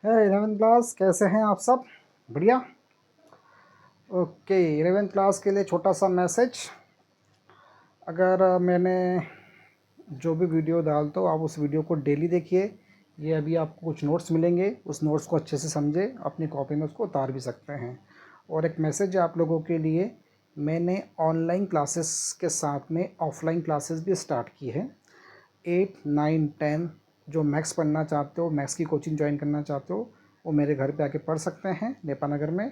है 11th class, कैसे हैं आप सब? बढ़िया। ओके, 11th क्लास के लिए छोटा सा मैसेज। अगर मैंने जो भी वीडियो डालता हूँ आप उस वीडियो को डेली देखिए। ये अभी आपको कुछ नोट्स मिलेंगे, उस नोट्स को अच्छे से समझे, अपनी कॉपी में उसको उतार भी सकते हैं। और एक मैसेज है आप लोगों के लिए, मैंने ऑनलाइन क्लासेस के साथ में ऑफलाइन क्लासेस भी स्टार्ट की है। 8, 9, 10 जो मैथ्स पढ़ना चाहते हो, मैथ्स की कोचिंग ज्वाइन करना चाहते हो, वो मेरे घर पे आके पढ़ सकते हैं नेपानगर में।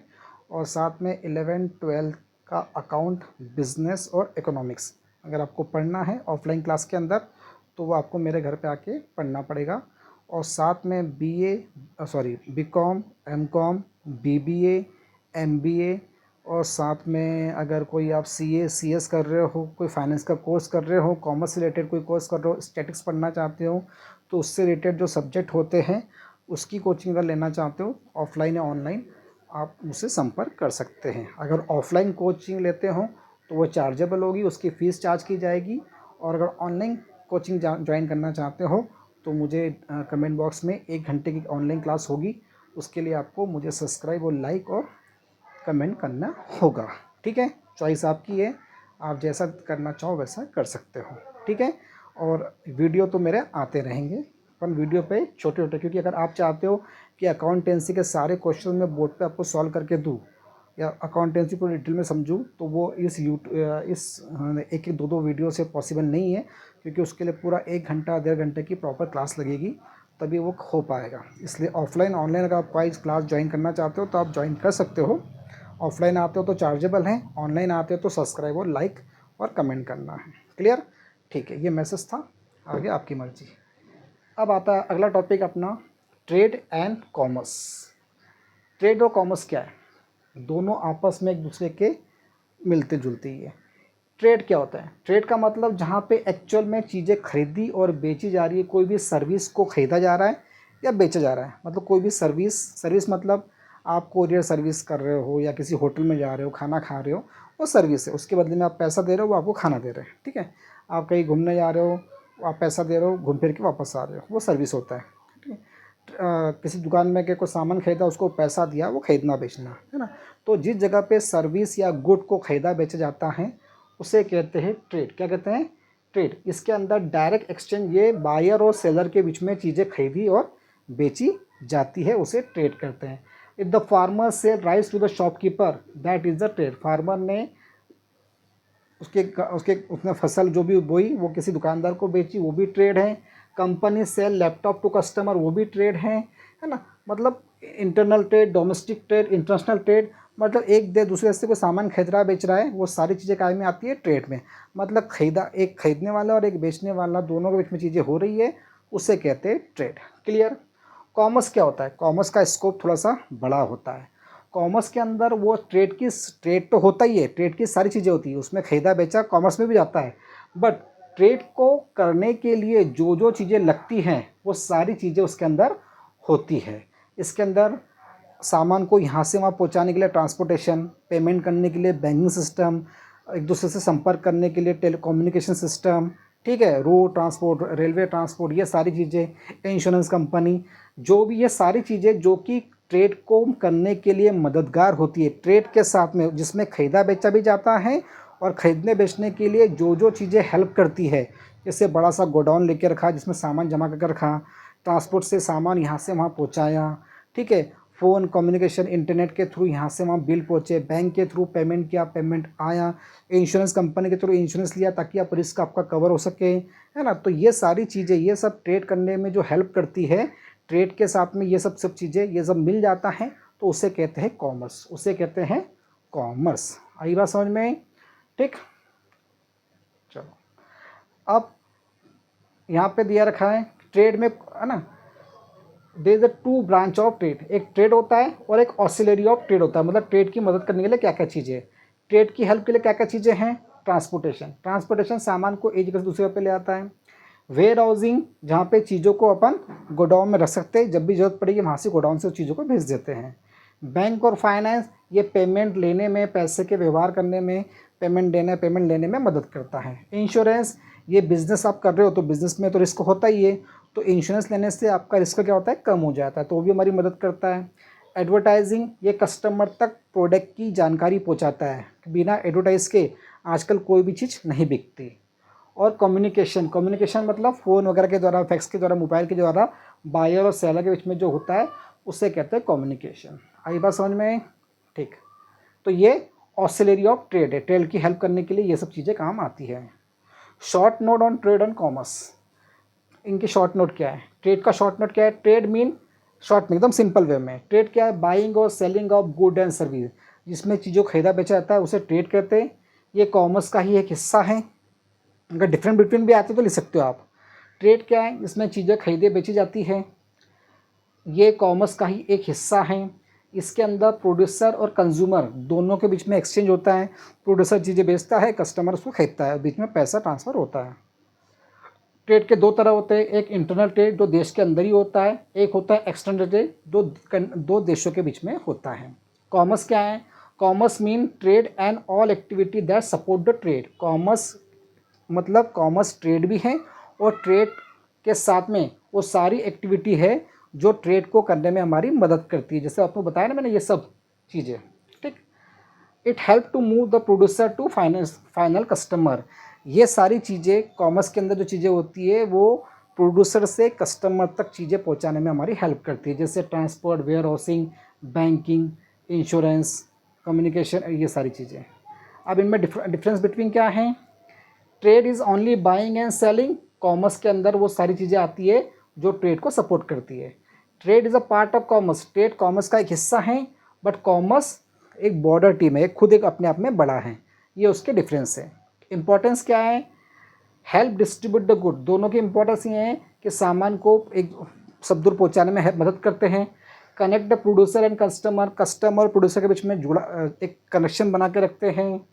और साथ में 11, 12 का अकाउंट, बिजनेस और इकोनॉमिक्स अगर आपको पढ़ना है ऑफलाइन क्लास के अंदर तो वो आपको मेरे घर पे आके पढ़ना पड़ेगा। और साथ में बीकॉम, एमकॉम, बीबीए, एमबीए और साथ में अगर कोई आप सीए, सीएस कर रहे हो, कोई फाइनेंस का कोर्स कर रहे हो, कॉमर्स रिलेटेड कोई कोर्स कर रहे हो, स्टैटिक्स पढ़ना चाहते हो, तो उससे रिलेटेड जो सब्जेक्ट होते हैं उसकी कोचिंग अगर लेना चाहते हो ऑफलाइन या ऑनलाइन, आप मुझसे संपर्क कर सकते हैं। अगर ऑफलाइन कोचिंग लेते हो तो वो चार्जेबल होगी, उसकी फ़ीस चार्ज की जाएगी। और अगर ऑनलाइन कोचिंग ज्वाइन करना चाहते हो तो मुझे कमेंट बॉक्स में 1 घंटे की ऑनलाइन क्लास होगी, उसके लिए आपको मुझे सब्सक्राइब और लाइक और कमेंट करना होगा। ठीक है, चॉइस आपकी है, आप जैसा करना चाहो वैसा कर सकते हो। ठीक है, और वीडियो तो मेरे आते रहेंगे, पर वीडियो पे छोटे छोटे, क्योंकि अगर आप चाहते हो कि अकाउंटेंसी के सारे क्वेश्चन मैं बोर्ड पे आपको सॉल्व करके दूँ या अकाउंटेंसी को डिटेल में समझूँ, तो वो इस एक एक दो दो वीडियो से पॉसिबल नहीं है, क्योंकि उसके लिए पूरा 1 घंटा 1.5 घंटे की प्रॉपर क्लास लगेगी, तभी वो हो पाएगा। इसलिए ऑफलाइन ऑनलाइन अगर आप कोई क्लास ज्वाइन करना चाहते हो तो आप ज्वाइन कर सकते हो। ऑफलाइन आते हो तो चार्जेबल है, ऑनलाइन आते हो तो सब्सक्राइब और लाइक और कमेंट करना है। क्लियर? ठीक है, ये मैसेज था, आगे आपकी मर्जी। अब आता है अगला टॉपिक अपना, ट्रेड एंड कॉमर्स। ट्रेड और कॉमर्स क्या है? दोनों आपस में एक दूसरे के मिलते जुलते ही है। ट्रेड क्या होता है? ट्रेड का मतलब जहाँ पे एक्चुअल में चीज़ें खरीदी और बेची जा रही है, कोई भी सर्विस को खरीदा जा रहा है या बेचा जा रहा है। मतलब कोई भी सर्विस मतलब आप कोरियर सर्विस कर रहे हो या किसी होटल में जा रहे हो, खाना खा रहे हो, वो सर्विस है। उसके बदले में आप पैसा दे रहे हो, वो आपको खाना दे रहे हैं। ठीक है, आप कहीं घूमने जा रहे हो, आप पैसा दे रहे हो, घूम फिर के वापस आ रहे हो, वो सर्विस होता है। ठीक है, किसी दुकान में के कोई सामान खरीदा, उसको पैसा दिया, वो खरीदना बेचना है ना। तो जिस जगह पे सर्विस या गुड को खरीदा बेचा जाता है उसे कहते हैं ट्रेड। क्या कहते हैं? ट्रेड। इसके अंदर डायरेक्ट एक्सचेंज, ये बायर और सेलर के बीच में चीज़ें खरीदी और बेची जाती है, उसे ट्रेड कहते हैं। If the farmer sell rice to the shopkeeper, that is the trade. Farmer ने उसने फसल जो भी बोई वो किसी दुकानदार को बेची, वो भी ट्रेड है। Company sell laptop to customer, वो भी ट्रेड है ना। मतलब internal trade, domestic trade, international trade, मतलब एक दे दूसरे से कोई सामान खरीद रहा है, बेच रहा है, वो सारी चीज़ें काय में आती है? ट्रेड में। मतलब एक खरीदने वाला और एक बेचने वाला, दोनों के बीच में चीज़ें हो रही है, उसे कहते हैं ट्रेड। क्लियर? कॉमर्स क्या होता है? कॉमर्स का स्कोप थोड़ा सा बड़ा होता है। कॉमर्स के अंदर वो ट्रेड तो होता ही है, ट्रेड की सारी चीज़ें होती है, उसमें खरीदा बेचा कॉमर्स में भी जाता है। बट ट्रेड को करने के लिए जो जो चीज़ें लगती हैं वो सारी चीज़ें उसके अंदर होती है। इसके अंदर सामान को यहाँ से वहाँ पहुँचाने के लिए ट्रांसपोर्टेशन, पेमेंट करने के लिए बैंकिंग सिस्टम, एक दूसरे से संपर्क करने के लिए टेलीकम्युनिकेशन सिस्टम, ठीक है, रोड ट्रांसपोर्ट, रेलवे ट्रांसपोर्ट, ये सारी चीज़ें, इंश्योरेंस कंपनी, जो भी ये सारी चीज़ें जो कि ट्रेड को करने के लिए मददगार होती है। ट्रेड के साथ में जिसमें खरीदा बेचा भी जाता है और ख़रीदने बेचने के लिए जो जो चीज़ें हेल्प करती है, जैसे बड़ा सा गोडाउन लेके रखा जिसमें सामान जमा कर रखा, ट्रांसपोर्ट से सामान यहाँ से वहाँ पहुँचाया, ठीक है, फ़ोन कम्युनिकेशन, इंटरनेट के थ्रू यहाँ से वहाँ बिल पहुँचे, बैंक के थ्रू पेमेंट किया, पेमेंट आया, इंश्योरेंस कंपनी के थ्रू इंश्योरेंस लिया ताकि आप रिस्क आपका कवर हो सके, है ना। तो ये सारी चीज़ें, ये सब ट्रेड करने में जो हेल्प करती है, ट्रेड के साथ में ये सब चीज़ें, ये सब मिल जाता है, तो उसे कहते हैं कॉमर्स, उसे कहते हैं कॉमर्स। आई बात समझ में? ठीक, चलो। अब यहाँ पे दिया रखा है ट्रेड में, है ना, there is a 2 branch of trade. एक ट्रेड होता है और एक ऑक्सिलरी ऑफ ट्रेड होता है। मतलब ट्रेड की मदद करने के लिए क्या क्या चीज़ें, ट्रेड की हेल्प के लिए क्या क्या चीज़ें हैं? ट्रांसपोर्टेशन सामान को एक जगह से दूसरे पे ले आता है। वेयर हाउसिंग, जहाँ पे चीज़ों को अपन गोडाउन में रख सकते हैं, जब भी जरूरत पड़ेगी वहाँ से गोडाउन से उस चीज़ों को भेज देते हैं। बैंक और फाइनेंस, ये पेमेंट लेने में, पैसे के व्यवहार करने में, पेमेंट लेने में मदद करता है। इंश्योरेंस, ये बिज़नेस आप कर रहे हो तो बिज़नेस में तो रिस्क होता ही है, तो इंश्योरेंस लेने से आपका रिस्क क्या होता है, कम हो जाता है, तो वो भी हमारी मदद करता है। एडवर्टाइजिंग, ये कस्टमर तक प्रोडक्ट की जानकारी पहुंचाता है, बिना एडवर्टाइज के आजकल कोई भी चीज़ नहीं बिकती। और कम्युनिकेशन, कम्युनिकेशन मतलब फ़ोन वगैरह के द्वारा, फैक्स के द्वारा, मोबाइल के द्वारा बायर और सेलर के बीच में जो होता है उसे कहते हैं कम्युनिकेशन। आई बात समझ में? ठीक। तो ये ऑक्सिलरी ऑफ ट्रेड है, ट्रेड की हेल्प करने के लिए ये सब चीज़ें काम आती है। Short note on trade and commerce, इनके शॉर्ट नोट क्या है, ट्रेड का शॉर्ट नोट क्या है? ट्रेड मीन, शॉर्ट में एकदम सिंपल वे में, ट्रेड क्या है? बाइंग और selling of good and service, जिसमें चीज़ों खरीदा बेचा जाता है उसे ट्रेड कहते हैं। ये कॉमर्स का ही एक हिस्सा है। अगर डिफरेंट बिटवीन भी आते तो लिख सकते हो आप। ट्रेड क्या है? इसमें चीज़ें खरीदी बेची जाती है, ये कॉमर्स का ही एक हिस्सा है। इसके अंदर प्रोड्यूसर और कंज्यूमर दोनों के बीच में एक्सचेंज होता है। प्रोड्यूसर चीज़ें बेचता है, कस्टमर उसको खरीदता है, बीच में पैसा ट्रांसफ़र होता है। ट्रेड के दो तरह होते हैं, एक इंटरनल ट्रेड जो देश के अंदर ही होता है, एक होता है एक्सटर्नल ट्रेड जो दो देशों के बीच में होता है। कॉमर्स क्या है? Commerce mean trade and all activity that support the trade. Commerce मतलब कॉमर्स ट्रेड भी है और ट्रेड के साथ में वो सारी एक्टिविटी है जो ट्रेड को करने में हमारी मदद करती है। जैसे आपको बताया ना मैंने ये सब चीज़ें, ठीक। It help to move the producer to final customer. ये सारी चीज़ें कॉमर्स के अंदर जो चीज़ें होती है वो प्रोड्यूसर से कस्टमर तक चीज़ें पहुंचाने में हमारी हेल्प करती है, जैसे transport, warehousing, banking, insurance, communication, ये सारी चीज़ें। अब इनमें डिफरेंस बिटवीन क्या है? Trade is only buying and selling. Commerce के अंदर वो सारी चीज़ें आती है जो ट्रेड को सपोर्ट करती है। Trade is a part of commerce, trade commerce का एक हिस्सा है, बट कॉमर्स एक बॉर्डर टीम है, खुद एक अपने आप में बड़ा है। ये उसके डिफरेंस है। इंपॉर्टेंस क्या है? हेल्प डिस्ट्रीब्यूट द गुड, दोनों की इंपॉर्टेंस ये है कि सामान को एक सब दूर पहुँचाने में मदद करते हैं। Connect the producer and customer, customer और प्रोड्यूसर के बीच में जुड़ा एक कनेक्शन बना के रखते हैं।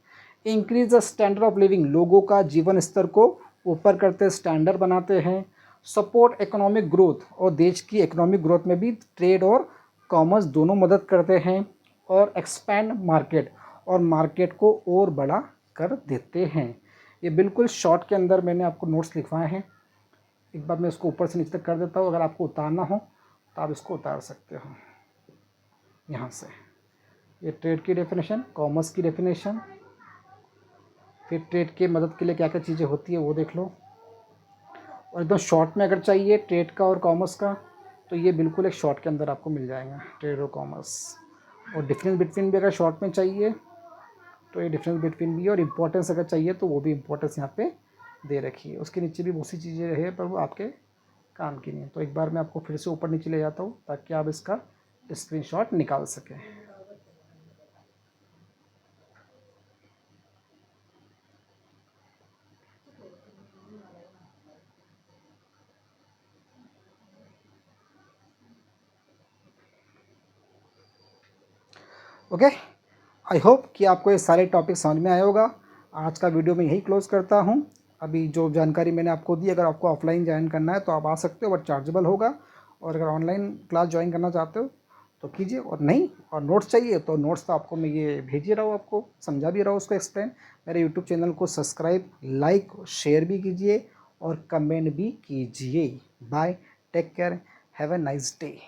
Increase the standard of living, लोगों का जीवन स्तर को ऊपर करते, स्टैंडर्ड बनाते हैं। सपोर्ट इकोनॉमिक ग्रोथ, और देश की इकोनॉमिक ग्रोथ में भी ट्रेड और कॉमर्स दोनों मदद करते हैं। और एक्सपैंड मार्केट, और मार्केट को और बड़ा कर देते हैं। ये बिल्कुल शॉर्ट के अंदर मैंने आपको नोट्स लिखवाए हैं। एक बार मैं इसको ऊपर से नीचे तक कर देता हूँ, अगर आपको उतारना हो तो आप इसको उतार सकते हो यहाँ से। ये ट्रेड की डेफिनेशन, कॉमर्स की डेफिनेशन, फिर ट्रेड के मदद के लिए क्या क्या चीज़ें होती है वो देख लो। और एकदम शॉर्ट में अगर चाहिए ट्रेड का और कॉमर्स का, तो ये बिल्कुल एक शॉर्ट के अंदर आपको मिल जाएगा, ट्रेड और कॉमर्स। और डिफरेंस बिटवीन भी अगर शॉर्ट में चाहिए तो ये डिफरेंस बिटवीन भी, और इम्पोर्टेंस अगर चाहिए तो वो भी इम्पोर्टेंस यहाँ पे दे रखी है। उसके नीचे भी बहुत सी चीज़ें है पर वो आपके काम की नहीं है। तो एक बार मैं आपको फिर से ऊपर नीचे ले जाता हूँ ताकि आप इसका स्क्रीनशॉट निकाल सकें। ओके, आई होप कि आपको ये सारे टॉपिक समझ में आया होगा। आज का वीडियो मैं यही क्लोज़ करता हूँ। अभी जो जानकारी मैंने आपको दी, अगर आपको ऑफलाइन ज्वाइन करना है तो आप आ सकते हो, बट चार्जेबल होगा। और अगर ऑनलाइन क्लास ज्वाइन करना चाहते हो तो कीजिए, और नहीं और नोट्स चाहिए तो नोट्स तो आपको मैं ये भेज ही रहा हूँ, आपको समझा भी रहा हूँ उसको एक्सप्लेन। मेरे यूट्यूब चैनल को सब्सक्राइब, लाइक, शेयर भी कीजिए और कमेंट भी कीजिए। Bye, take care, have a nice day.